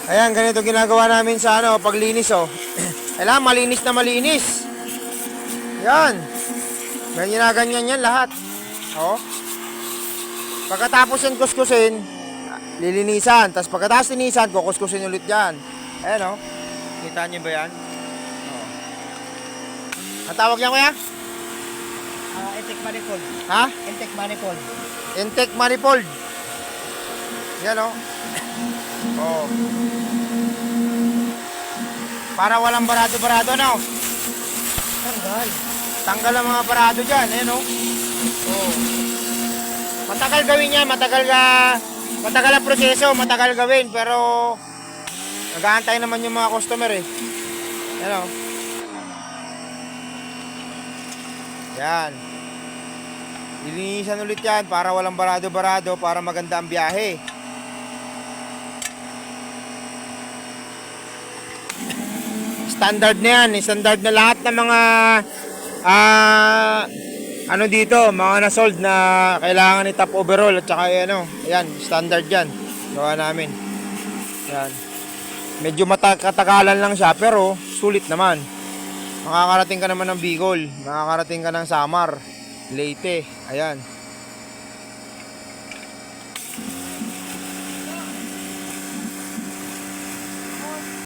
Ayan, ganito ginagawa namin sa ano, paglinis oh. Kailangan malinis na malinis. Yan. Ganyan yan lahat. Oh. Pagkatapos yan kuskusin, lilinisan. Tapos pagkatapos linisan, kukuskusin ulit yan. Ayan oh. Kita nyo ba yan? Oh. Ang tawag yan kuya? Intake manifold. Ha? Intake manifold. Intake manifold. Yan oh. Oh. Para walang barado-barado no. Tanggal. Tanggal ang mga barado dyan. Ayan oh. Oh. Matagal gawin yan. Matagal ang proseso. Matagal gawin. Pero nag-aantay naman yung mga customer eh. Ayan oh. Yan. Lilinisan ulit yan para walang barado-barado. Para maganda ang biyahe. Standard na yan. Standard na lahat ng mga ano dito, mga na-sold na kailangan ni top overall at saka ano, ayan, standard yan. Gawa namin. Ayan. Medyo katagalan lang siya pero sulit naman. Makakarating ka naman ng Bicol, makakarating ka ng Samar, Leyte, ayan.